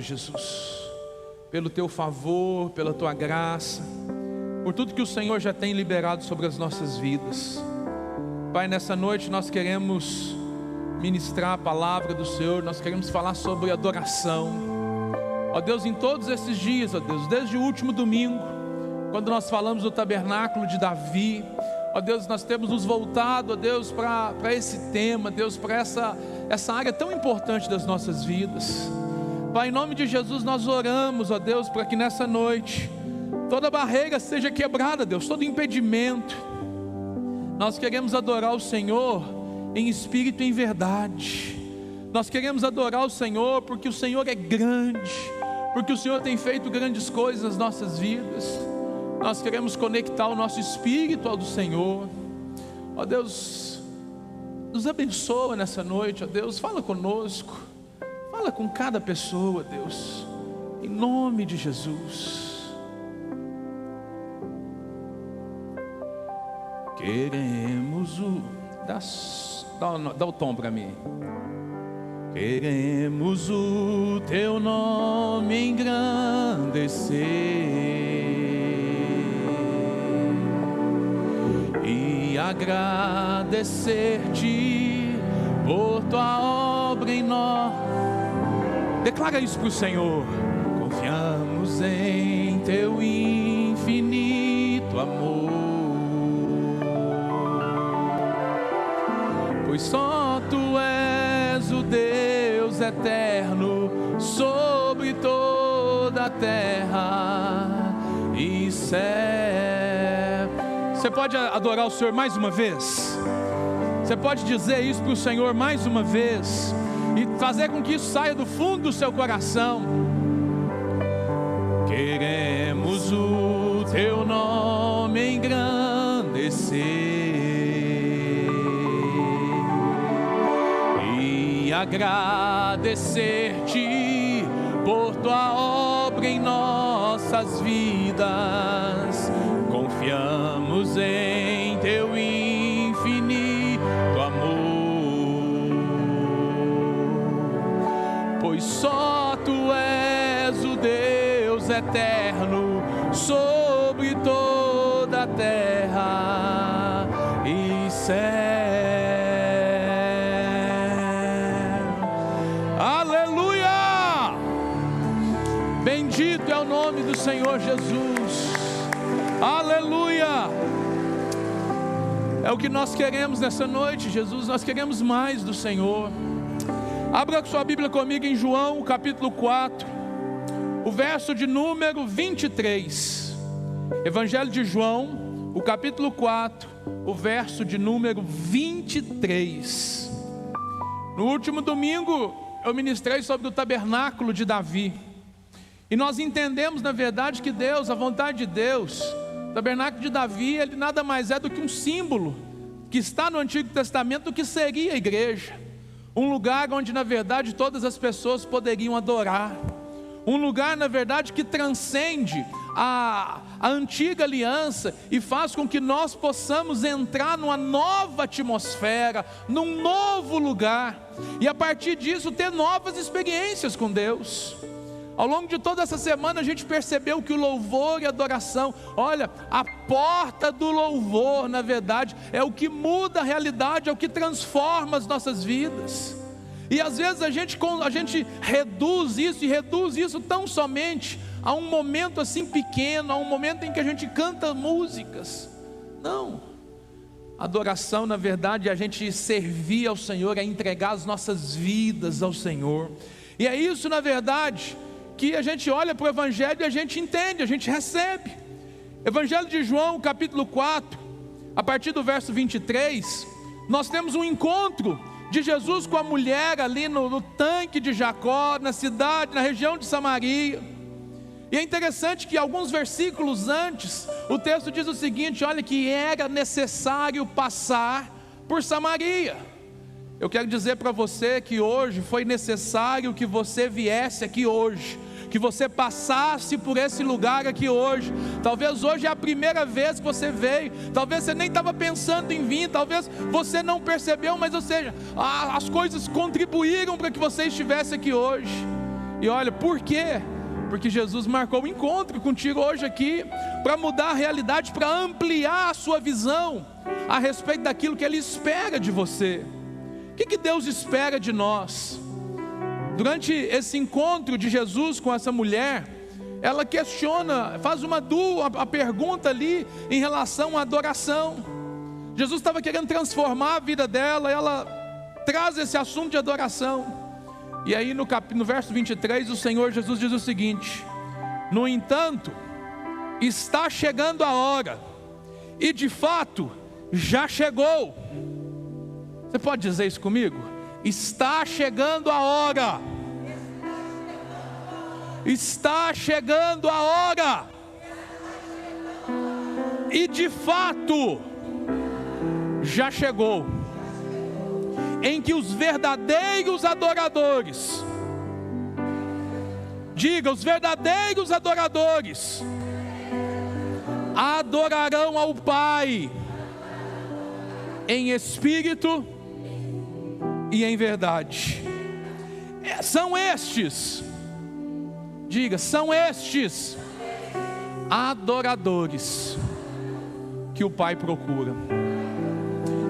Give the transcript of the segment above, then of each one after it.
Jesus, pelo teu favor, pela tua graça, por tudo que o Senhor já tem liberado sobre as nossas vidas. Pai, nessa noite nós queremos ministrar a palavra do Senhor, nós queremos falar sobre adoração. Ó Deus, em todos esses dias, ó Deus, desde o último domingo, quando nós falamos do tabernáculo de Davi, ó Deus, nós temos nos voltado, ó Deus, para esse tema, Deus, para essa área tão importante das nossas vidas. Pai, em nome de Jesus nós oramos, ó Deus, para que nessa noite toda barreira seja quebrada, Deus, todo impedimento. Nós queremos adorar o Senhor em espírito e em verdade. Nós queremos adorar o Senhor porque o Senhor é grande, porque o Senhor tem feito grandes coisas nas nossas vidas. Nós queremos conectar o nosso espírito ao do Senhor. Ó Deus, nos abençoa nessa noite, ó Deus, fala conosco. Fala com cada pessoa, Deus, em nome de Jesus. Queremos dá o tom para mim. Queremos o teu nome engrandecer e agradecer-te por tua obra em nós. Declara isso para o Senhor. Confiamos em teu infinito amor, pois só tu és o Deus eterno sobre toda a terra e céu. Você pode adorar o Senhor mais uma vez? Você pode dizer isso para o Senhor mais uma vez e fazer com que isso saia do fundo do seu coração. Queremos o teu nome engrandecer e agradecer-te por tua obra em nossas vidas. Confiamos em teu infinito amor, pois só tu és o Deus eterno sobre toda a terra e céu. Aleluia! Bendito é o nome do Senhor Jesus. Aleluia! É o que nós queremos nessa noite, Jesus. Nós queremos mais do Senhor. Abra sua Bíblia comigo em João, capítulo 4, o verso de número 23. Evangelho de João, o capítulo 4, o verso de número 23. No último domingo, eu ministrei sobre o tabernáculo de Davi. E nós entendemos, na verdade, que Deus, a vontade de Deus, o tabernáculo de Davi, ele nada mais é do que um símbolo que está no Antigo Testamento do que seria a igreja. Um lugar onde, na verdade, todas as pessoas poderiam adorar. Um lugar, na verdade, que transcende a antiga aliança e faz com que nós possamos entrar numa nova atmosfera, num novo lugar. E a partir disso, ter novas experiências com Deus. Ao longo de toda essa semana a gente percebeu que o louvor e a adoração, olha, a porta do louvor, na verdade, é o que muda a realidade, é o que transforma as nossas vidas. E às vezes a gente reduz isso tão somente a um momento assim pequeno, a um momento em que a gente canta músicas. Não, adoração, na verdade, é a gente servir ao Senhor, é entregar as nossas vidas ao Senhor. E é isso, na verdade, que a gente olha para o Evangelho e a gente entende, a gente recebe. Evangelho de João, capítulo 4, a partir do verso 23, nós temos um encontro de Jesus com a mulher ali no tanque de Jacó, na cidade, na região de Samaria. E é interessante que alguns versículos antes, o texto diz o seguinte: olha, que era necessário passar por Samaria. Eu quero dizer para você que hoje foi necessário que você viesse aqui hoje, que você passasse por esse lugar aqui hoje. Talvez hoje é a primeira vez que você veio, talvez você nem estava pensando em vir, talvez você não percebeu, mas ou seja, as coisas contribuíram para que você estivesse aqui hoje. E olha, por quê? Porque Jesus marcou um encontro contigo hoje aqui, para mudar a realidade, para ampliar a sua visão a respeito daquilo que Ele espera de você. O que Deus espera de nós? Durante esse encontro de Jesus com essa mulher, ela questiona, faz a pergunta ali em relação à adoração. Jesus estava querendo transformar a vida dela, ela traz esse assunto de adoração. E aí no verso 23, o Senhor Jesus diz o seguinte: no entanto, está chegando a hora, e de fato já chegou. Você pode dizer isso comigo? Está chegando a hora. Está chegando a hora. E de fato já chegou, em que os verdadeiros adoradores, diga, os verdadeiros adoradores adorarão ao Pai em espírito e em verdade. São estes, diga, são estes adoradores que o Pai procura.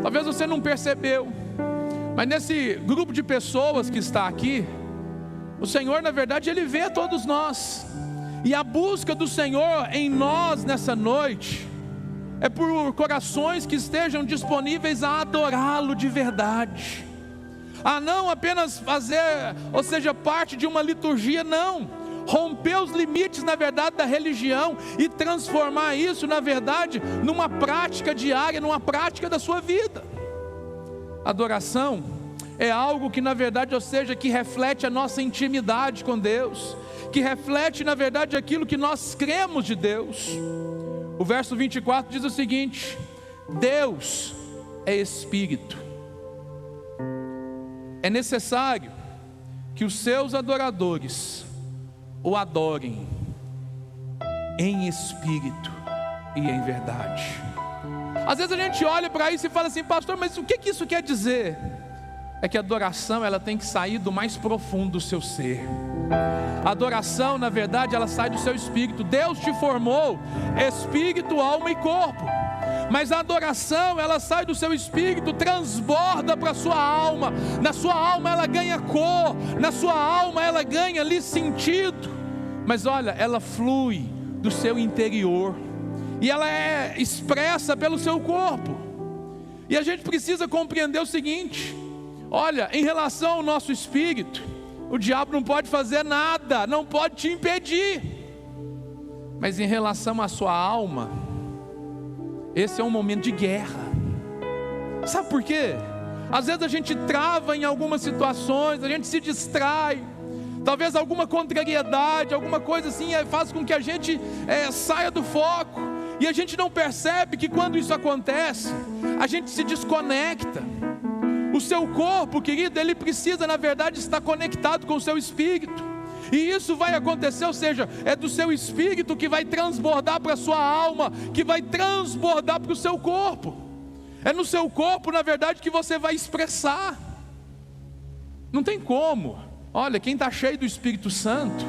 Talvez você não percebeu, mas nesse grupo de pessoas que está aqui, o Senhor, na verdade, Ele vê todos nós. E a busca do Senhor em nós nessa noite é por corações que estejam disponíveis a adorá-lo de verdade, a não apenas fazer, ou seja, parte de uma liturgia, não, romper os limites, na verdade, da religião e transformar isso, na verdade, numa prática diária, numa prática da sua vida. Adoração é algo que, na verdade, ou seja, que reflete a nossa intimidade com Deus, que reflete, na verdade, aquilo que nós cremos de Deus. O verso 24 diz o seguinte: Deus é Espírito. É necessário que os seus adoradores o adorem em espírito e em verdade. Às vezes a gente olha para isso e fala assim: pastor, mas o que isso quer dizer? É que a adoração, ela tem que sair do mais profundo do seu ser. A adoração, na verdade, ela sai do seu espírito. Deus te formou espírito, alma e corpo, mas a adoração, ela sai do seu espírito, transborda para a sua alma. Na sua alma ela ganha cor, na sua alma ela ganha ali sentido. Mas olha, ela flui do seu interior, e ela é expressa pelo seu corpo. E a gente precisa compreender o seguinte: olha, em relação ao nosso espírito, o diabo não pode fazer nada, não pode te impedir. Mas em relação à sua alma, esse é um momento de guerra. Sabe por quê? Às vezes a gente trava em algumas situações, a gente se distrai, talvez alguma contrariedade, alguma coisa assim faz com que a gente saia do foco, e a gente não percebe que quando isso acontece, a gente se desconecta. O seu corpo, querido, ele precisa, na verdade, estar conectado com o seu espírito, e isso vai acontecer, ou seja, é do seu espírito que vai transbordar para a sua alma, que vai transbordar para o seu corpo. É no seu corpo, na verdade, que você vai expressar. Não tem como. Olha, quem está cheio do Espírito Santo,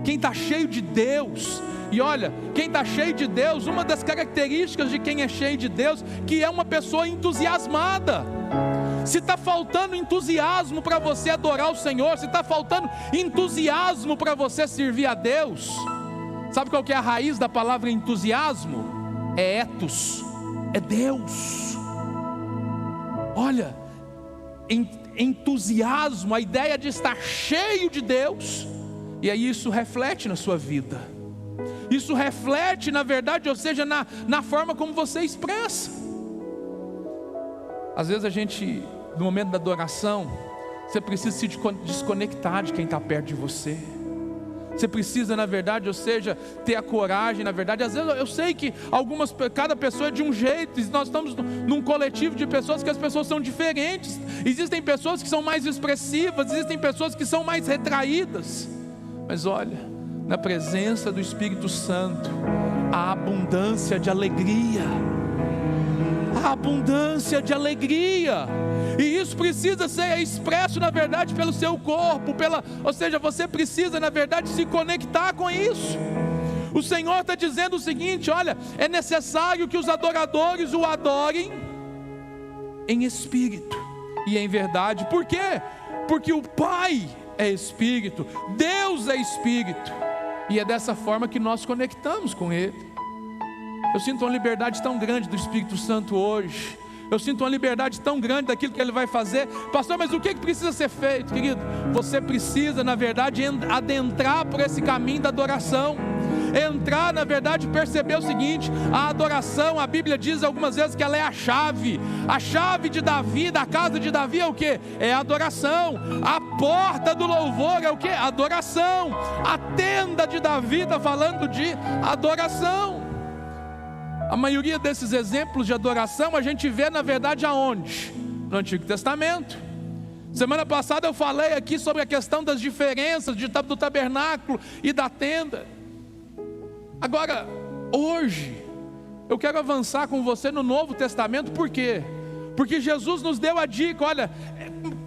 quem está cheio de Deus, e olha, quem está cheio de Deus, uma das características de quem é cheio de Deus, que é uma pessoa entusiasmada. Se está faltando entusiasmo para você adorar o Senhor, se está faltando entusiasmo para você servir a Deus, sabe qual que é a raiz da palavra entusiasmo? É ethos, é Deus. Olha, entusiasmo, a ideia de estar cheio de Deus, e aí isso reflete na sua vida, isso reflete, na verdade, ou seja, na forma como você expressa. Às vezes a gente, no momento da adoração, você precisa se desconectar de quem está perto de você. Você precisa, na verdade, ou seja, ter a coragem, na verdade. Às vezes eu sei que cada pessoa é de um jeito, nós estamos num coletivo de pessoas que as pessoas são diferentes. Existem pessoas que são mais expressivas, existem pessoas que são mais retraídas. Mas olha, na presença do Espírito Santo, há abundância de alegria. A abundância de alegria. E isso precisa ser expresso, na verdade, pelo seu corpo, ou seja, você precisa, na verdade, se conectar com isso. O Senhor está dizendo o seguinte: olha, é necessário que os adoradores o adorem em espírito e em verdade. Por quê? Porque o Pai é espírito, Deus é espírito, e é dessa forma que nós conectamos com Ele. Eu sinto uma liberdade tão grande do Espírito Santo hoje. Eu sinto uma liberdade tão grande daquilo que Ele vai fazer. Pastor, mas o que precisa ser feito, querido? Você precisa, na verdade, adentrar por esse caminho da adoração. Entrar, na verdade, perceber o seguinte: a adoração, a Bíblia diz algumas vezes que ela é a chave de Davi, da casa de Davi é o que? É a adoração. A porta do louvor é o que? Adoração. A tenda de Davi está falando de adoração. A maioria desses exemplos de adoração a gente vê, na verdade, aonde? No Antigo Testamento. Semana passada eu falei aqui sobre a questão das diferenças do tabernáculo e da tenda. Agora, hoje, eu quero avançar com você no Novo Testamento. Por quê? Porque Jesus nos deu a dica: olha,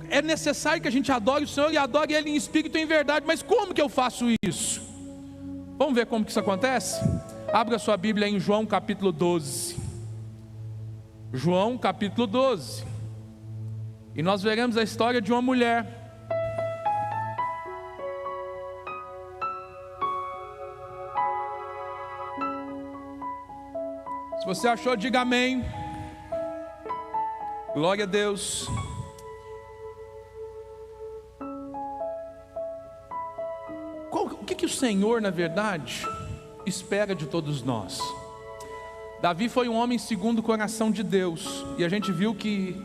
é necessário que a gente adore o Senhor e adore Ele em espírito e em verdade. Mas como que eu faço isso? Vamos ver como que isso acontece? Abra sua Bíblia em João capítulo 12. João capítulo 12. E nós veremos a história de uma mulher. Se você achou, diga amém. Glória a Deus. O que o Senhor, na verdade, espera de todos nós? Davi foi um homem segundo o coração de Deus, e a gente viu que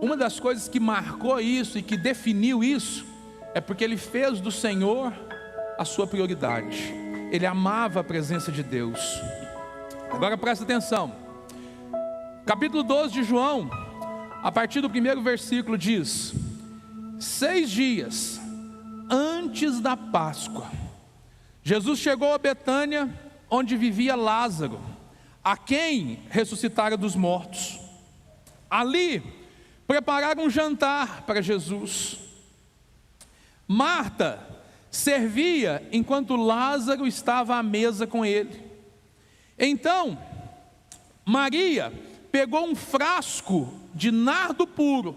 uma das coisas que marcou isso e que definiu isso é porque ele fez do Senhor a sua prioridade. Ele amava a presença de Deus. Agora presta atenção. Capítulo 12 de João, a partir do primeiro versículo diz: 6 dias antes da Páscoa, Jesus chegou a Betânia, onde vivia Lázaro, a quem ressuscitara dos mortos. Ali prepararam um jantar para Jesus. Marta servia enquanto Lázaro estava à mesa com ele. Então Maria pegou um frasco de nardo puro,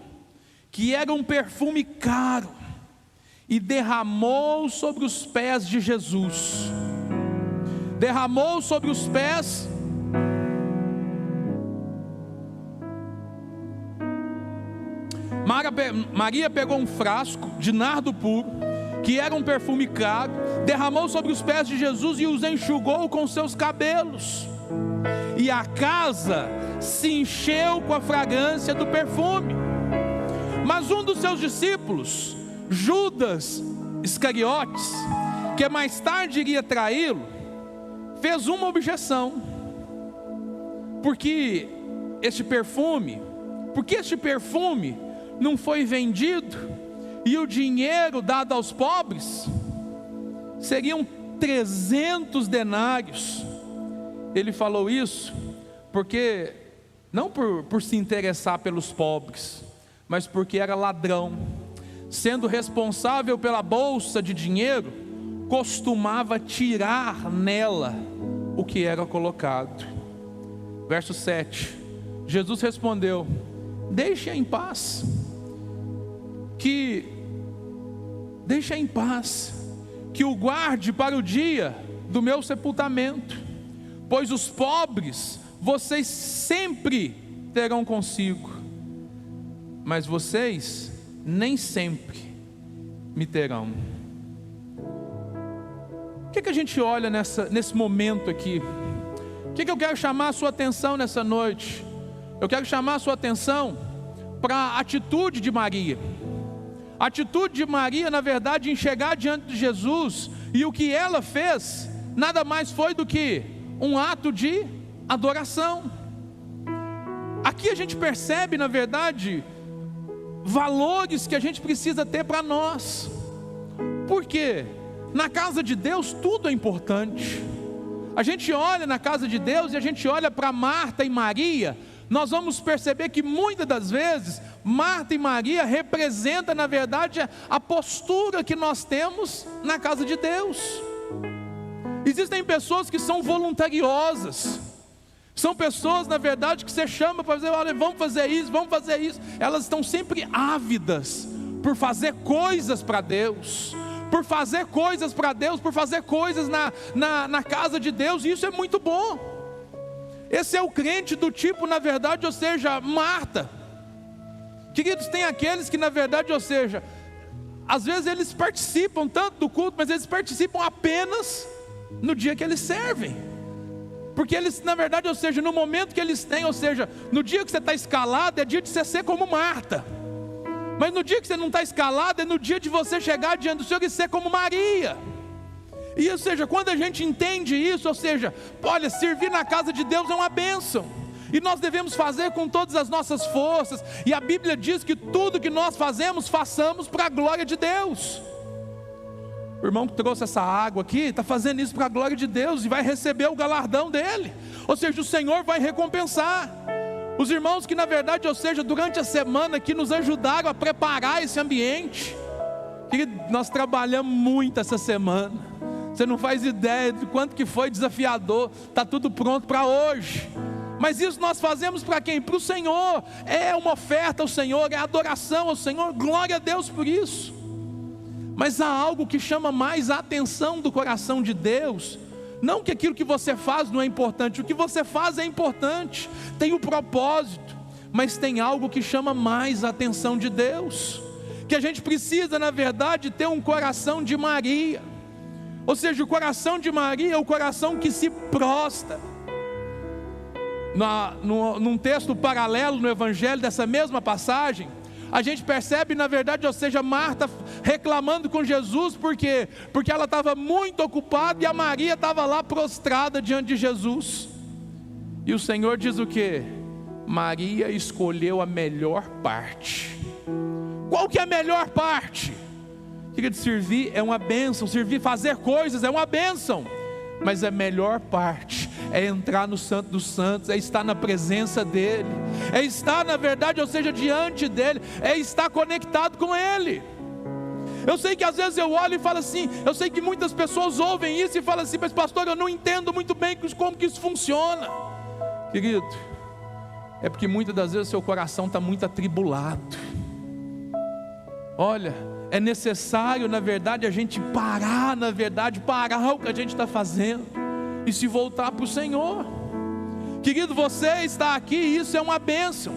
que era um perfume caro, e derramou sobre os pés de Jesus. Derramou sobre os pés. Maria pegou um frasco de nardo puro, que era um perfume caro, derramou sobre os pés de Jesus e os enxugou com seus cabelos. E a casa se encheu com a fragrância do perfume. Mas um dos seus discípulos, Judas Iscariotes, que mais tarde iria traí-lo, fez uma objeção. Porque este perfume não foi vendido, e o dinheiro dado aos pobres seriam 300 denários. Ele falou isso porque, não por se interessar pelos pobres, mas porque era ladrão. Sendo responsável pela bolsa de dinheiro, costumava tirar nela o que era colocado. Verso 7. Jesus respondeu: deixe em paz, que o guarde para o dia do meu sepultamento, pois os pobres vocês sempre terão consigo, mas vocês nem sempre me terão. O que a gente olha nesse momento aqui? O que eu quero chamar a sua atenção nessa noite? Eu quero chamar a sua atenção para a atitude de Maria. A atitude de Maria, na verdade, em chegar diante de Jesus, e o que ela fez, nada mais foi do que um ato de adoração. Aqui a gente percebe, na verdade, valores que a gente precisa ter para nós. Por quê? Na casa de Deus tudo é importante. A gente olha na casa de Deus e a gente olha para Marta e Maria nós vamos perceber que muitas das vezes Marta e Maria representam, na verdade, a postura que nós temos na casa de Deus. Existem pessoas que são voluntariosas, são pessoas, na verdade, que você chama para dizer: olha, vamos fazer isso, vamos fazer isso. Elas estão sempre ávidas por fazer coisas para Deus, por fazer coisas para Deus, por fazer coisas na casa de Deus, e isso é muito bom. Esse é o crente do tipo, na verdade, ou seja, Marta. Queridos, tem aqueles que, na verdade, ou seja, às vezes eles participam tanto do culto, mas eles participam apenas no dia que eles servem, porque eles, na verdade, ou seja, no momento que eles têm, ou seja, no dia que você está escalado, é dia de você ser como Marta. Mas no dia que você não está escalado, é no dia de você chegar diante do Senhor e ser como Maria. E ou seja, quando a gente entende isso, ou seja, olha, servir na casa de Deus é uma bênção, e nós devemos fazer com todas as nossas forças, e a Bíblia diz que tudo que nós fazemos, façamos para a glória de Deus. O irmão que trouxe essa água aqui, está fazendo isso para a glória de Deus, e vai receber o galardão dele, ou seja, o Senhor vai recompensar. Os irmãos que, na verdade, ou seja, durante a semana, que nos ajudaram a preparar esse ambiente, que nós trabalhamos muito essa semana, você não faz ideia de quanto que foi desafiador. Está tudo pronto para hoje, mas isso nós fazemos para quem? Para o Senhor. É uma oferta ao Senhor, é adoração ao Senhor, glória a Deus por isso. Mas há algo que chama mais a atenção do coração de Deus. Não que aquilo que você faz não é importante, o que você faz é importante, tem o propósito, mas tem algo que chama mais a atenção de Deus, que a gente precisa, na verdade, ter um coração de Maria. Ou seja, o coração de Maria é o coração que se prostra. Num texto paralelo no Evangelho, dessa mesma passagem, a gente percebe, na verdade, ou seja, Marta reclamando com Jesus, por quê? Porque ela estava muito ocupada, e a Maria estava lá prostrada diante de Jesus. E o Senhor diz o quê? Maria escolheu a melhor parte. Qual que é a melhor parte? Querido, servir é uma bênção, servir, fazer coisas é uma bênção, mas a melhor parte é entrar no Santo dos Santos, é estar na presença dEle, é estar, na verdade, ou seja, diante dEle, é estar conectado com Ele. Eu sei que às vezes eu olho e falo assim, eu sei que muitas pessoas ouvem isso e falam assim: mas pastor, eu não entendo muito bem como que isso funciona. Querido, é porque muitas das vezes o seu coração está muito atribulado. Olha, é necessário, na verdade, a gente parar o que a gente está fazendo e se voltar para o Senhor. Querido, você está aqui, isso é uma bênção.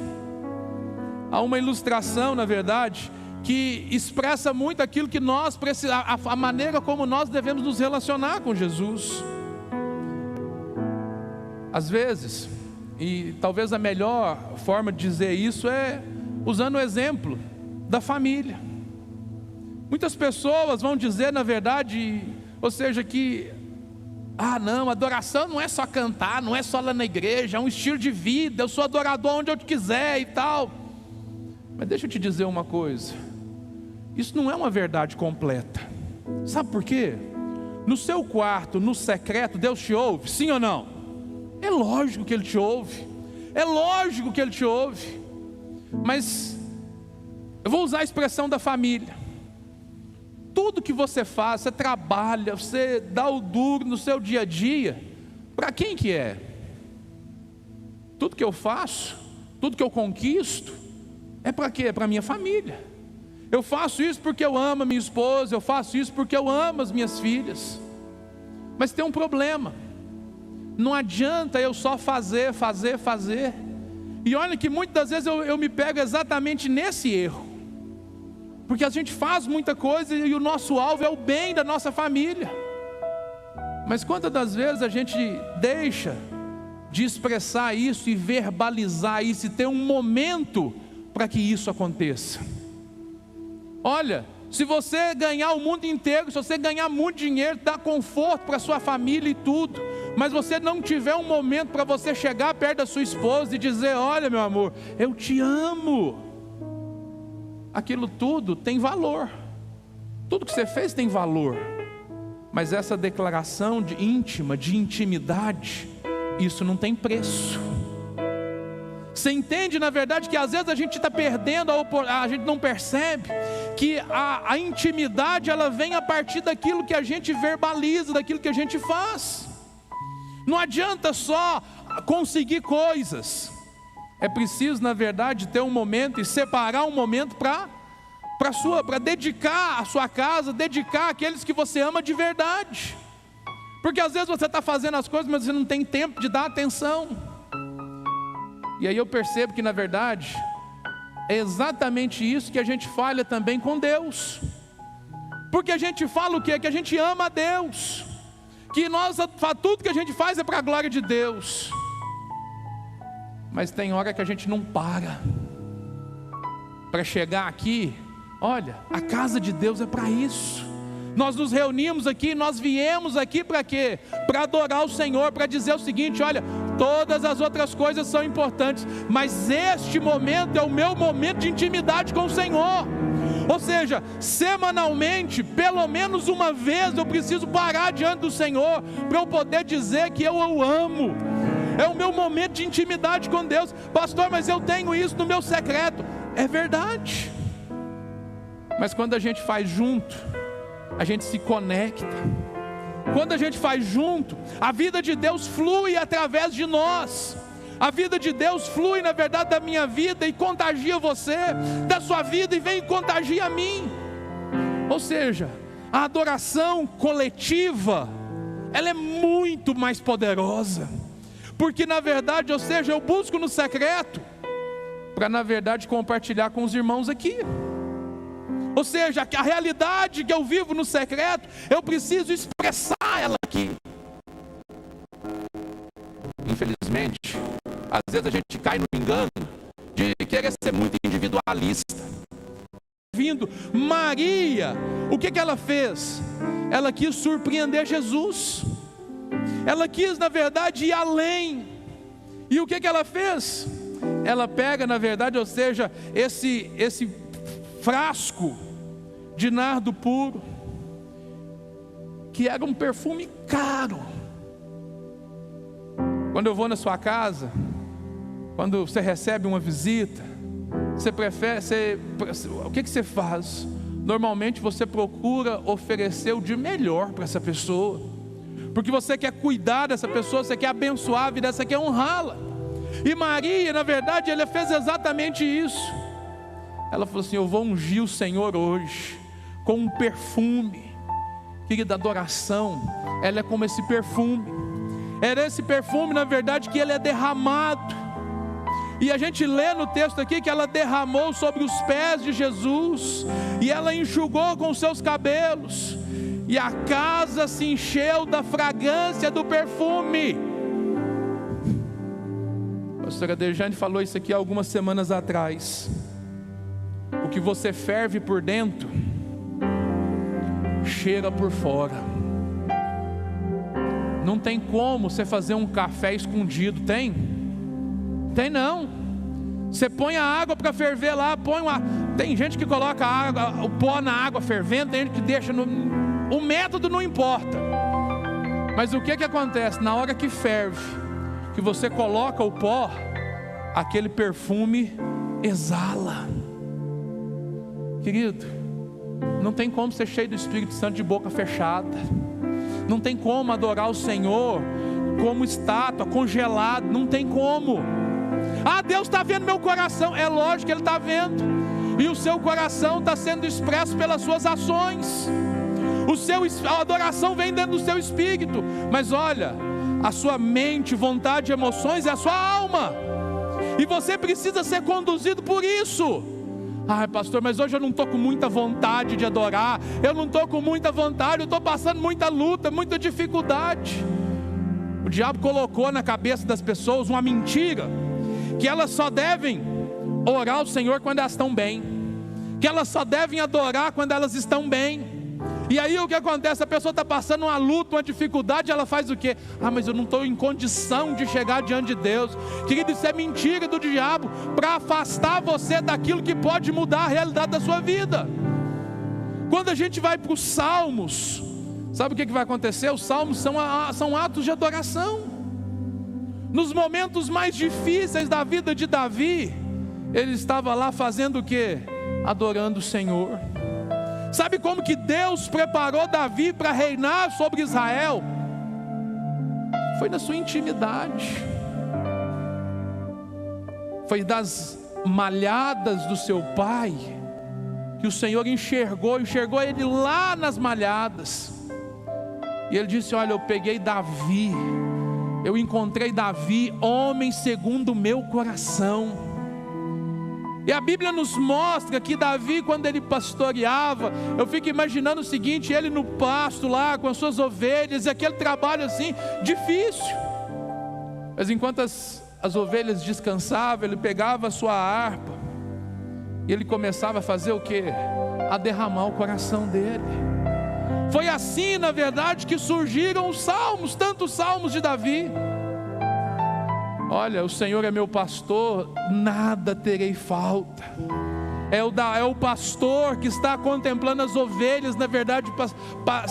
Há uma ilustração, na verdade, que expressa muito aquilo que nós precisamos, a maneira como nós devemos nos relacionar com Jesus. Às vezes, e talvez a melhor forma de dizer isso é usando o exemplo da família. Muitas pessoas vão dizer, na verdade, ou seja, que não, adoração não é só cantar, não é só lá na igreja, é um estilo de vida, eu sou adorador onde eu quiser e tal. Mas deixa eu te dizer uma coisa, isso não é uma verdade completa. Sabe por quê? No seu quarto, no secreto, Deus te ouve, sim ou não? É lógico que Ele te ouve, é lógico que Ele te ouve. Mas eu vou usar a expressão da família. Tudo que você faz, você trabalha, você dá o duro no seu dia a dia, para quem que é? Tudo que eu faço, tudo que eu conquisto, é para quê? É para minha família. Eu faço isso porque eu amo a minha esposa, eu faço isso porque eu amo as minhas filhas. Mas tem um problema, não adianta eu só fazer, e olha que muitas das vezes eu me pego exatamente nesse erro, porque a gente faz muita coisa e o nosso alvo é o bem da nossa família. Mas quantas das vezes a gente deixa de expressar isso e verbalizar isso e ter um momento para que isso aconteça? Olha, se você ganhar o mundo inteiro, se você ganhar muito dinheiro, dá conforto para sua família e tudo, mas você não tiver um momento para você chegar perto da sua esposa e dizer: olha, meu amor, eu te amo. Aquilo tudo tem valor, tudo que você fez tem valor, mas essa declaração íntima, de intimidade, isso não tem preço. Você entende, na verdade, que às vezes a gente está perdendo, a gente não percebe que a intimidade, ela vem a partir daquilo que a gente verbaliza, daquilo que a gente faz. Não adianta só conseguir coisas, é preciso, na verdade, ter um momento e separar um momento para dedicar a sua casa, dedicar aqueles que você ama de verdade. Porque às vezes você está fazendo as coisas, mas você não tem tempo de dar atenção. E aí eu percebo que, na verdade, é exatamente isso que a gente falha também com Deus. Porque a gente fala o quê? Que a gente ama a Deus, que tudo que a gente faz é para a glória de Deus. Mas tem hora que a gente não para chegar aqui. Olha, a casa de Deus é para isso. Nós nos reunimos aqui, nós viemos aqui para quê? Para adorar o Senhor, para dizer o seguinte: olha, todas as outras coisas são importantes, mas este momento é o meu momento de intimidade com o Senhor. Ou seja, semanalmente, pelo menos uma vez, eu preciso parar diante do Senhor, para eu poder dizer que eu o amo. É o meu momento de intimidade com Deus. Pastor, mas eu tenho isso no meu secreto. É verdade. Mas quando a gente faz junto, a gente se conecta. Quando a gente faz junto, a vida de Deus flui através de nós. A vida de Deus flui, na verdade, da minha vida e contagia você, da sua vida, e vem e contagia a mim. Ou seja, a adoração coletiva, ela é muito mais poderosa. Porque na verdade, ou seja, eu busco no secreto para, na verdade, compartilhar com os irmãos aqui. Ou seja, a realidade que eu vivo no secreto, eu preciso expressar ela aqui. Infelizmente, às vezes a gente cai no engano de querer ser muito individualista. Maria, o que ela fez? Ela quis surpreender Jesus. Ela quis, na verdade, ir além. E o que ela fez? Ela pega, na verdade, ou seja, esse frasco de nardo puro, que era um perfume caro. Quando eu vou na sua casa, quando você recebe uma visita, o que você faz? Normalmente você procura oferecer o de melhor para essa pessoa, porque você quer cuidar dessa pessoa, você quer abençoar a vida, você quer honrá-la. E Maria, na verdade, ela fez exatamente isso. Ela falou assim: eu vou ungir o Senhor hoje com um perfume. Querida, adoração, ela é como esse perfume. Era esse perfume, na verdade, que ele é derramado. E a gente lê no texto aqui que ela derramou sobre os pés de Jesus, e ela enxugou com os seus cabelos, e a casa se encheu da fragrância do perfume. A pastora Dejane falou isso aqui algumas semanas atrás. O que você ferve por dentro, cheira por fora. Não tem como você fazer um café escondido, tem? Tem não. Você põe a água para ferver lá, tem gente que coloca o pó na água fervendo, tem gente que deixa o método não importa. Mas o que acontece? Na hora que ferve, que você coloca o pó, aquele perfume exala. Querido, não tem como ser cheio do Espírito Santo de boca fechada. Não tem como adorar o Senhor como estátua, congelado. Não tem como. Ah, Deus está vendo meu coração. É lógico que Ele está vendo. E o seu coração está sendo expresso pelas suas ações. A adoração vem dentro do seu espírito. Mas olha, a sua mente, vontade e emoções é a sua alma. E você precisa ser conduzido por isso. Ah, pastor, mas hoje eu não estou com muita vontade de adorar. Eu não estou com muita vontade. Eu estou passando muita luta, muita dificuldade. O diabo colocou na cabeça das pessoas uma mentira, que elas só devem orar ao Senhor quando elas estão bem, que elas só devem adorar quando elas estão bem. E aí o que acontece? A pessoa está passando uma luta, uma dificuldade, ela faz o quê? Ah, mas eu não estou em condição de chegar diante de Deus. Querido, isso é mentira do diabo, para afastar você daquilo que pode mudar a realidade da sua vida. Quando a gente vai para os salmos, sabe o que vai acontecer? Os salmos são atos de adoração. nos momentos mais difíceis da vida de Davi, ele estava lá fazendo o quê? Adorando o Senhor. Sabe como que Deus preparou Davi para reinar sobre Israel? Foi na sua intimidade. Foi das malhadas do seu pai que o Senhor enxergou ele lá nas malhadas. E ele disse: olha, eu peguei Davi, eu encontrei Davi, homem segundo o meu coração. E a Bíblia nos mostra que Davi, quando ele pastoreava, eu fico imaginando o seguinte: ele no pasto lá com as suas ovelhas, e aquele trabalho assim, difícil. Mas enquanto as ovelhas descansavam, ele pegava a sua harpa, e ele começava a fazer o quê? A derramar o coração dele. Foi assim, na verdade, que surgiram os salmos, tantos salmos de Davi. Olha, o Senhor é meu pastor, nada terei falta. É o pastor que está contemplando as ovelhas, na verdade,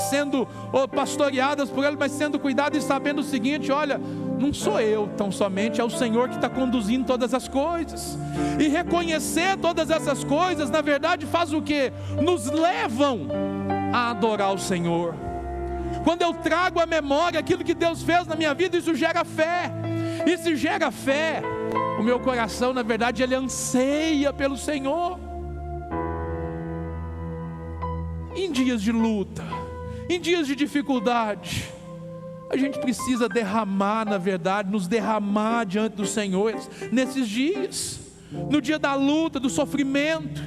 sendo pastoreadas por ele, mas sendo cuidado e sabendo o seguinte: olha, não sou eu tão somente, é o Senhor que está conduzindo todas as coisas. E reconhecer todas essas coisas, na verdade, faz o quê? Nos levam a adorar o Senhor. Quando eu trago à memória aquilo que Deus fez na minha vida, isso gera fé. E se gera fé, o meu coração, na verdade, ele anseia pelo Senhor. Em dias de luta, em dias de dificuldade, a gente precisa derramar, na verdade, nos derramar diante do Senhor nesses dias. No dia da luta, do sofrimento,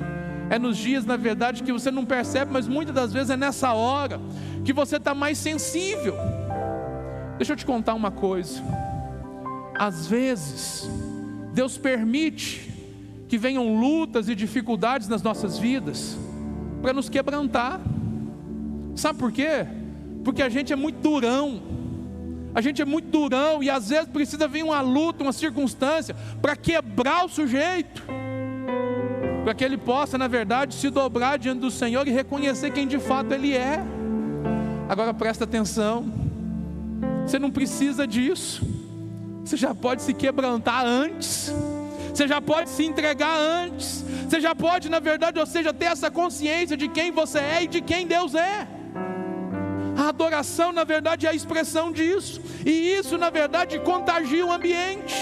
é nos dias, na verdade, que você não percebe, mas muitas das vezes é nessa hora que você está mais sensível. Deixa eu te contar uma coisa. Às vezes, Deus permite que venham lutas e dificuldades nas nossas vidas para nos quebrantar. Sabe por quê? Porque a gente é muito durão. A gente é muito durão e às vezes precisa vir uma luta, uma circunstância para quebrar o sujeito, para que ele possa, na verdade, se dobrar diante do Senhor e reconhecer quem de fato Ele é. Agora presta atenção, você não precisa disso. Você já pode se quebrantar antes, você já pode se entregar antes, você já pode, na verdade, ou seja, ter essa consciência de quem você é e de quem Deus é. A adoração, na verdade, é a expressão disso, e isso, na verdade, contagia o ambiente.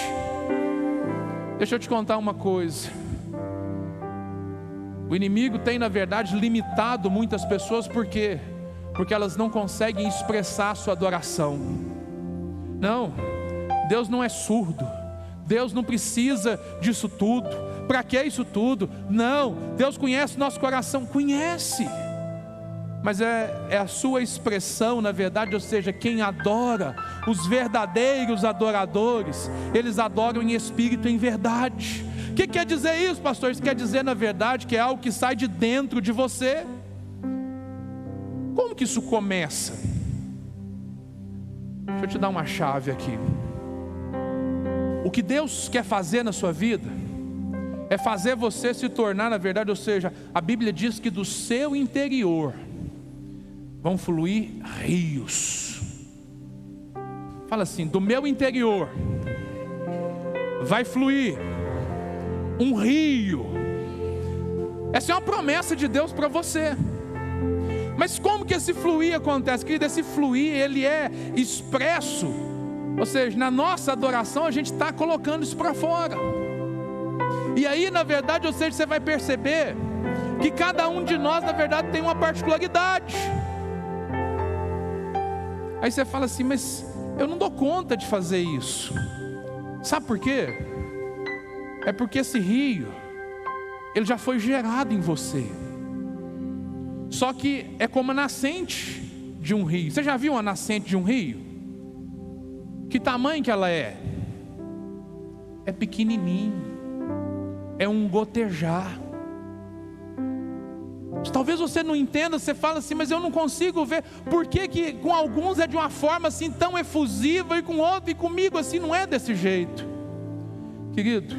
Deixa eu te contar uma coisa. O inimigo tem, na verdade, limitado muitas pessoas. Por quê? Porque elas não conseguem expressar a sua adoração. Não, Deus não é surdo, Deus não precisa disso tudo. Para que isso tudo? Não, Deus conhece o nosso coração, conhece. Mas é a sua expressão, na verdade, ou seja, quem adora, os verdadeiros adoradores, eles adoram em espírito e em verdade. O que quer dizer isso, pastor? Isso quer dizer, na verdade, que é algo que sai de dentro de você. Como que isso começa? Deixa eu te dar uma chave aqui. O que Deus quer fazer na sua vida é fazer você se tornar, na verdade, ou seja, a Bíblia diz que do seu interior vão fluir rios. Fala assim: do meu interior vai fluir um rio. Essa é uma promessa de Deus para você. Mas como que esse fluir acontece, querido? Esse fluir, ele é expresso, ou seja, na nossa adoração a gente está colocando isso para fora. E aí, na verdade, ou seja, você vai perceber que cada um de nós, na verdade, tem uma particularidade. Aí você fala assim: mas eu não dou conta de fazer isso. Sabe por quê? É porque esse rio, ele já foi gerado em você. Só que é como a nascente de um rio. Você já viu uma nascente de um rio? Que tamanho que ela é? É pequenininho, é um gotejar. Talvez você não entenda, você fala assim: mas eu não consigo ver. Por que com alguns é de uma forma assim tão efusiva, e com outro, e comigo assim não é desse jeito? Querido,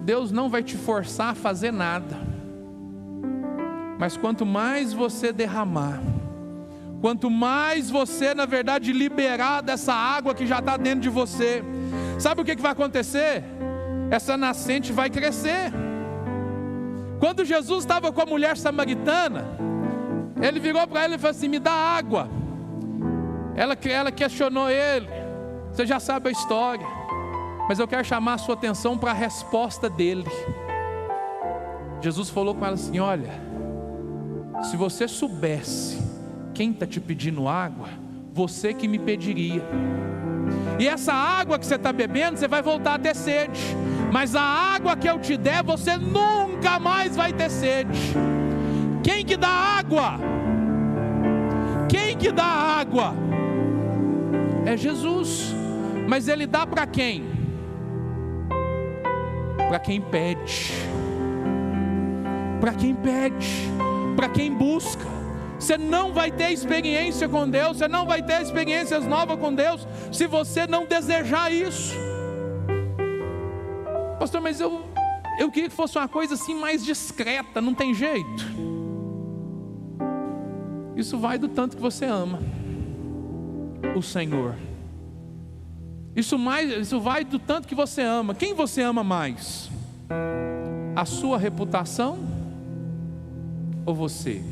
Deus não vai te forçar a fazer nada. Mas quanto mais você derramar, quanto mais você, na verdade, liberar dessa água que já está dentro de você, sabe o que vai acontecer? Essa nascente vai crescer. Quando Jesus estava com a mulher samaritana, ele virou para ela e falou assim: me dá água. Ela questionou ele. Você já sabe a história, mas eu quero chamar a sua atenção para a resposta dele. Jesus falou com ela assim: olha, se você soubesse quem está te pedindo água, você que me pediria. E essa água que você está bebendo, você vai voltar a ter sede, mas a água que eu te der, você nunca mais vai ter sede. Quem que dá água? Quem que dá água? É Jesus. Mas Ele dá para quem? Para quem pede. Para quem pede, para quem busca. Você não vai ter experiência com Deus, você não vai ter experiências novas com Deus, se você não desejar isso. Pastor, mas eu queria que fosse uma coisa assim mais discreta, não tem jeito. Isso vai do tanto que você ama o Senhor. Isso vai do tanto que você ama. Quem você ama mais? A sua reputação ou você?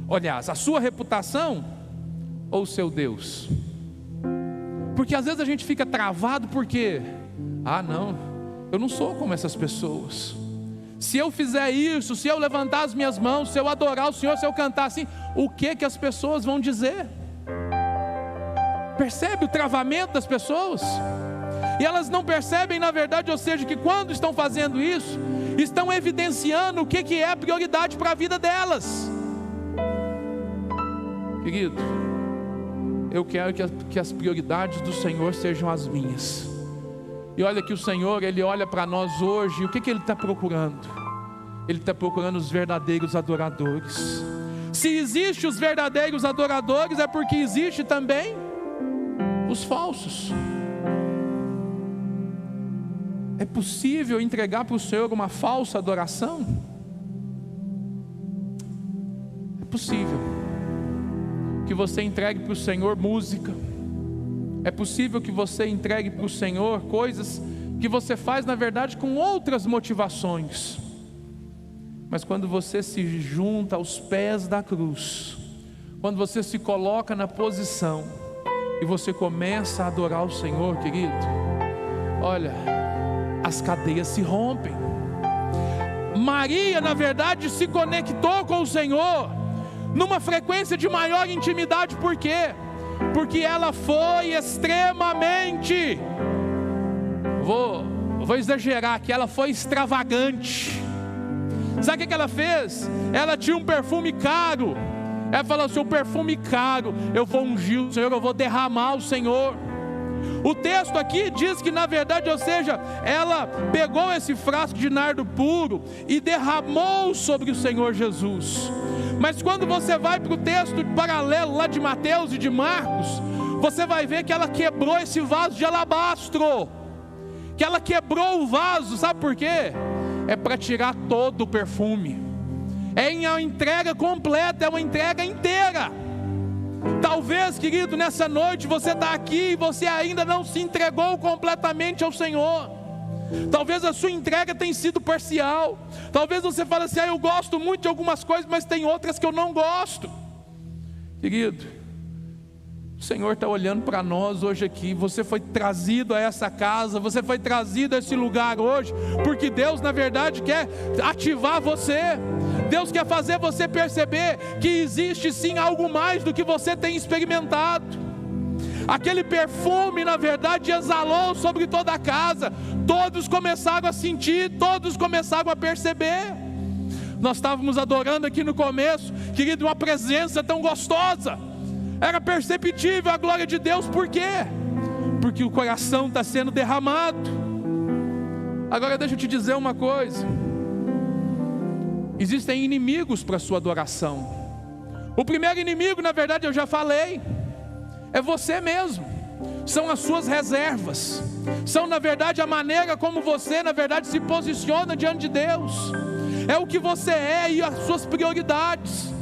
Aliás, a sua reputação ou o seu Deus? Porque às vezes a gente fica travado porque, não, eu não sou como essas pessoas. Se eu fizer isso, se eu levantar as minhas mãos, se eu adorar o Senhor, se eu cantar assim, o que as pessoas vão dizer? Percebe o travamento das pessoas? E elas não percebem, na verdade, ou seja, que quando estão fazendo isso, estão evidenciando o que é a prioridade para a vida delas. Querido, eu quero que as prioridades do Senhor sejam as minhas. E olha que o Senhor, Ele olha para nós hoje, e o que Ele está procurando? Ele está procurando os verdadeiros adoradores. Se existe os verdadeiros adoradores, é porque existe também os falsos. É possível entregar para o Senhor uma falsa adoração? É possível que você entregue para o Senhor música. É possível que você entregue para o Senhor coisas que você faz na verdade com outras motivações. Mas quando você se junta aos pés da cruz, quando você se coloca na posição e você começa a adorar o Senhor, querido, olha, as cadeias se rompem. Maria, na verdade, se conectou com o Senhor numa frequência de maior intimidade. Por quê? Porque ela foi extremamente, vou exagerar aqui, ela foi extravagante. Sabe o que ela fez? Ela tinha um perfume caro. Ela falou assim: o perfume caro, eu vou ungir o Senhor, eu vou derramar o Senhor. O texto aqui diz que na verdade, ou seja, ela pegou esse frasco de nardo puro e derramou sobre o Senhor Jesus. Mas quando você vai para o texto paralelo lá de Mateus e de Marcos, você vai ver que ela quebrou esse vaso de alabastro. Que ela quebrou o vaso, sabe por quê? É para tirar todo o perfume. É uma entrega completa, é uma entrega inteira. Talvez, querido, nessa noite você está aqui e você ainda não se entregou completamente ao Senhor. Talvez a sua entrega tenha sido parcial. Talvez você fale assim: eu gosto muito de algumas coisas, mas tem outras que eu não gosto. Querido, o Senhor está olhando para nós hoje aqui. Você foi trazido a essa casa, você foi trazido a esse lugar hoje, porque Deus na verdade quer ativar você. Deus quer fazer você perceber que existe sim algo mais do que você tem experimentado. Aquele perfume na verdade exalou sobre toda a casa. Todos começaram a sentir, todos começaram a perceber. Nós estávamos adorando aqui no começo, querido, uma presença tão gostosa. Era perceptível a glória de Deus. Por quê? Porque o coração está sendo derramado. Agora deixa eu te dizer uma coisa. Existem inimigos para a sua adoração. O primeiro inimigo, na verdade, eu já falei, é você mesmo. São as suas reservas. São, na verdade, a maneira como você, na verdade, se posiciona diante de Deus. É o que você é e as suas prioridades.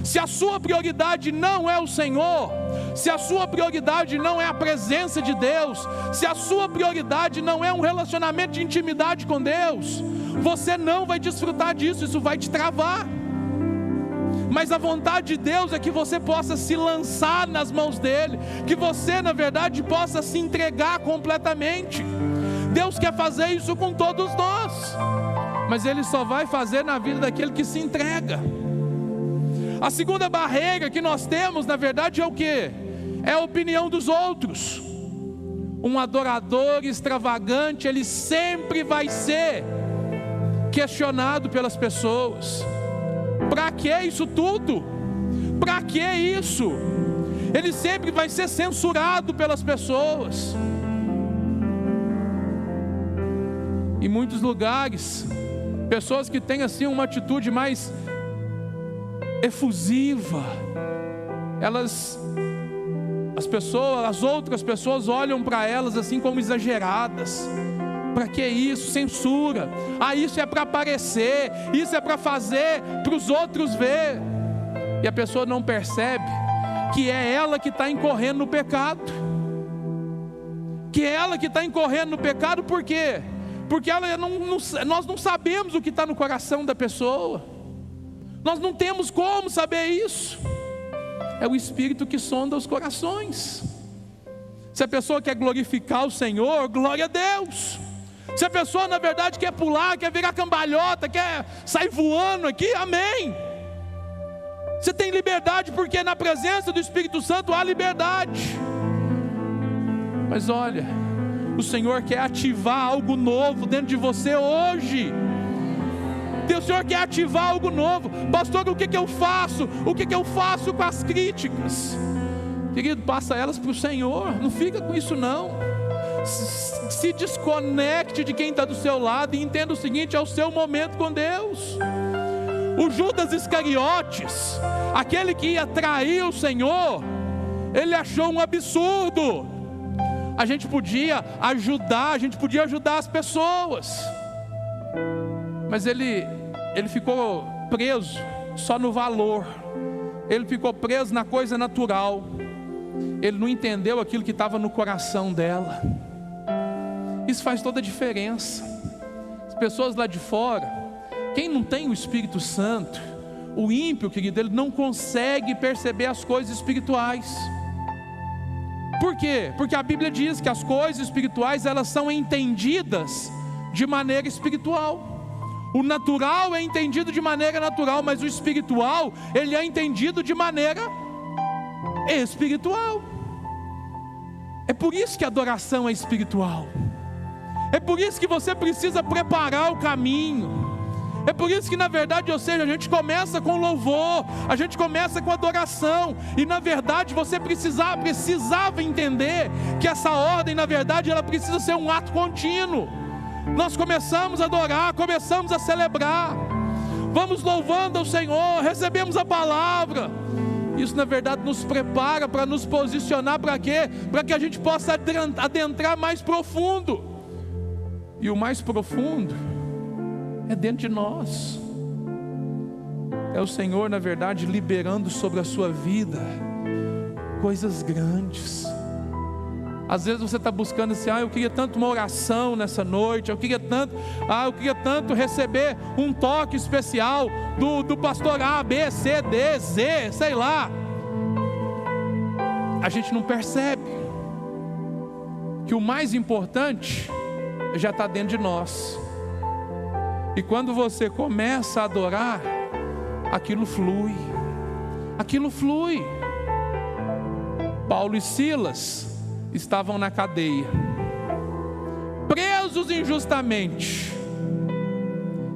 Se a sua prioridade não é o Senhor, se a sua prioridade não é a presença de Deus, se a sua prioridade não é um relacionamento de intimidade com Deus, você não vai desfrutar disso, isso vai te travar. Mas a vontade de Deus é que você possa se lançar nas mãos dEle, que você na verdade possa se entregar completamente. Deus quer fazer isso com todos nós, mas Ele só vai fazer na vida daquele que se entrega. A segunda barreira que nós temos, na verdade, é o quê? É a opinião dos outros. Um adorador extravagante, ele sempre vai ser questionado pelas pessoas. Para que isso tudo? Para que isso? Ele sempre vai ser censurado pelas pessoas. Em muitos lugares, pessoas que têm assim uma atitude mais efusiva, as outras pessoas olham para elas assim como exageradas. Para que isso? Censura. Isso é para aparecer, isso é para fazer para os outros ver. E a pessoa não percebe que é ela que está incorrendo no pecado. Que é ela que está incorrendo no pecado. Por quê? Porque nós não sabemos o que está no coração da pessoa. Nós não temos como saber isso. É o Espírito que sonda os corações. Se a pessoa quer glorificar o Senhor, glória a Deus. Se a pessoa na verdade quer pular, quer virar cambalhota, quer sair voando aqui, amém. Você tem liberdade, porque na presença do Espírito Santo há liberdade. Mas olha, o Senhor quer ativar algo novo dentro de você hoje. O Senhor quer ativar algo novo. Pastor, o que eu faço? O que eu faço com as críticas? Querido, passa elas para o Senhor. Não fica com isso não. Se desconecte de quem está do seu lado e entenda o seguinte: é o seu momento com Deus. O Judas Iscariotes, aquele que ia trair o Senhor, ele achou um absurdo. A gente podia ajudar as pessoas, mas ele ficou preso só no valor, ele ficou preso na coisa natural, ele não entendeu aquilo que estava no coração dela. Isso faz toda a diferença. As pessoas lá de fora, quem não tem o Espírito Santo, o ímpio, querido, ele não consegue perceber as coisas espirituais. Por quê? Porque a Bíblia diz que as coisas espirituais, elas são entendidas de maneira espiritual. O natural é entendido de maneira natural, mas o espiritual, ele é entendido de maneira espiritual. É por isso que a adoração é espiritual. É por isso que você precisa preparar o caminho. É por isso que na verdade, ou seja, a gente começa com louvor, a gente começa com adoração. E na verdade você precisava entender que essa ordem, na verdade, ela precisa ser um ato contínuo. Nós começamos a adorar, começamos a celebrar, vamos louvando ao Senhor, recebemos a palavra. Isso na verdade nos prepara para nos posicionar para quê? Para que a gente possa adentrar mais profundo. E o mais profundo é dentro de nós. É o Senhor na verdade liberando sobre a sua vida coisas grandes. Às vezes você está buscando assim: eu queria tanto uma oração nessa noite, eu queria tanto receber um toque especial do pastor A, B, C, D, Z, sei lá. A gente não percebe que o mais importante já está dentro de nós. E quando você começa a adorar, aquilo flui. Paulo e Silas estavam na cadeia, presos injustamente.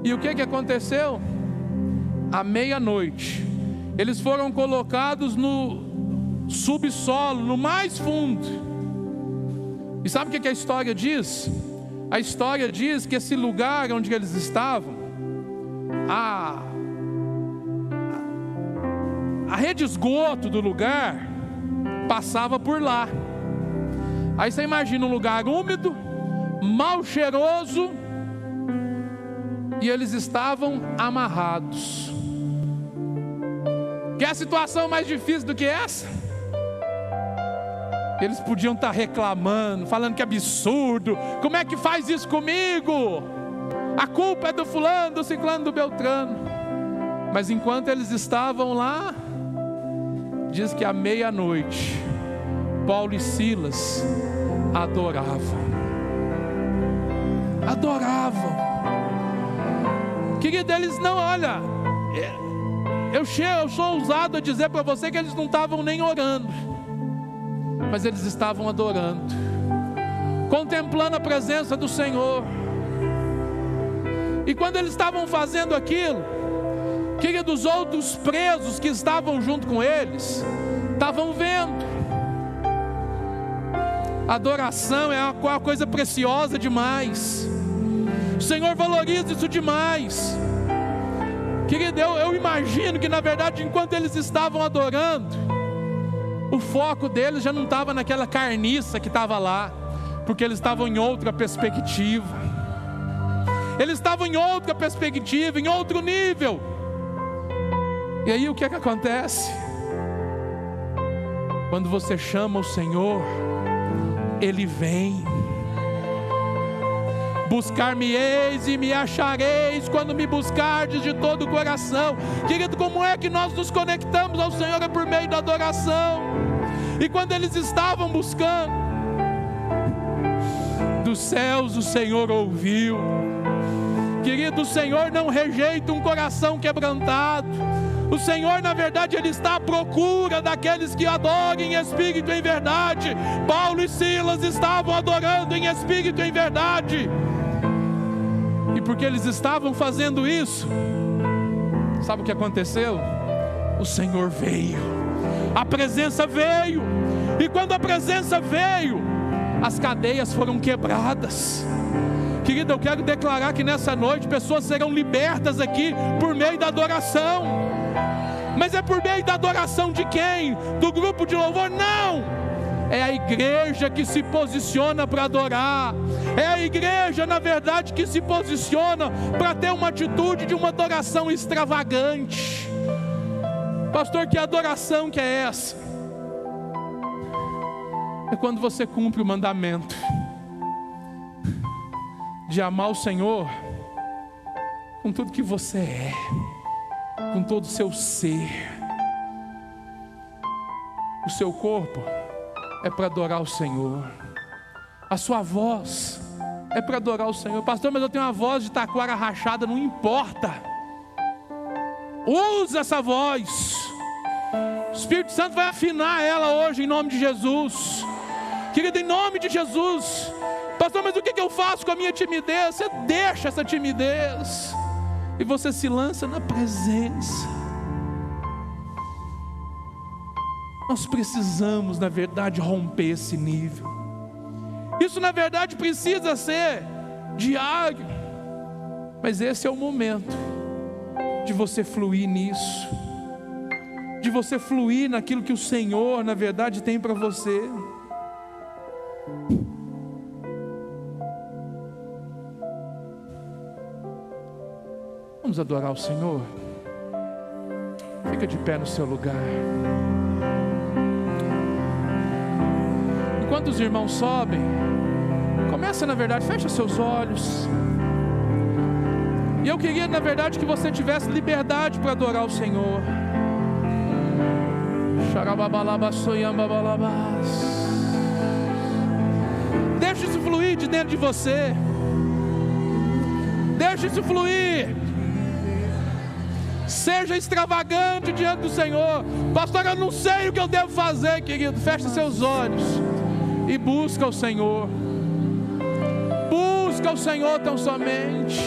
E o que aconteceu? À meia-noite, eles foram colocados no subsolo, no mais fundo. E sabe o que a história diz? A história diz que esse lugar onde eles estavam, a rede de esgoto do lugar passava por lá. Aí você imagina um lugar úmido, mal cheiroso, e eles estavam amarrados. Quer situação mais difícil do que essa? Eles podiam estar reclamando, falando que absurdo, como é que faz isso comigo? A culpa é do fulano, do ciclano, do beltrano. Mas enquanto eles estavam lá, diz que à meia-noite, Paulo e Silas adoravam. Querido, eles não, olha, eu sou ousado a dizer para você que eles não estavam nem orando, mas eles estavam adorando, contemplando a presença do Senhor. E quando eles estavam fazendo aquilo, querido, os outros presos que estavam junto com eles estavam vendo. Adoração é uma coisa preciosa demais. O Senhor valoriza isso demais. Querido, eu imagino que na verdade, enquanto eles estavam adorando, o foco deles já não estava naquela carniça que estava lá, porque eles estavam em outra perspectiva. Eles estavam em outra perspectiva, em outro nível. E aí o que é que acontece? Quando você chama o Senhor, Ele vem. Buscar-me-eis e me achareis quando me buscardes de todo o coração. Querido, como é que nós nos conectamos ao Senhor? É por meio da adoração. E quando eles estavam buscando, dos céus o Senhor ouviu. Querido, o Senhor não rejeita um coração quebrantado. O Senhor, na verdade, Ele está à procura daqueles que adorem em espírito e em verdade. Paulo e Silas estavam adorando em espírito e em verdade. E porque eles estavam fazendo isso, sabe o que aconteceu? O Senhor veio. A presença veio. E quando a presença veio, as cadeias foram quebradas. Querido, eu quero declarar que nessa noite pessoas serão libertas aqui por meio da adoração. Mas é por meio da adoração de quem? Do grupo de louvor? Não! É a igreja que se posiciona para adorar. É a igreja, na verdade, que se posiciona para ter uma atitude de uma adoração extravagante. Pastor, que adoração que é essa? É quando você cumpre o mandamento de amar o Senhor com tudo que você é, com todo o seu ser. O seu corpo é para adorar o Senhor. A sua voz é para adorar o Senhor. Pastor, mas eu tenho uma voz de taquara rachada. Não importa. Usa essa voz. O Espírito Santo vai afinar ela hoje em nome de Jesus. Querido, em nome de Jesus. Pastor, mas o que eu faço com a minha timidez? Você deixa essa timidez e você se lança na presença. Nós precisamos, na verdade, romper esse nível. Isso, na verdade, precisa ser diário. Mas esse é o momento de você fluir nisso, de você fluir naquilo que o Senhor, na verdade, tem para você. Vamos adorar o Senhor? Fica de pé no seu lugar. Enquanto os irmãos sobem, começa, na verdade, fecha seus olhos. E eu queria, na verdade, que você tivesse liberdade para adorar o Senhor. Deixa isso fluir de dentro de você. Deixa isso fluir. Seja extravagante diante do Senhor. Pastor, eu não sei o que eu devo fazer, querido. Feche seus olhos e busca o Senhor. Busca o Senhor tão somente.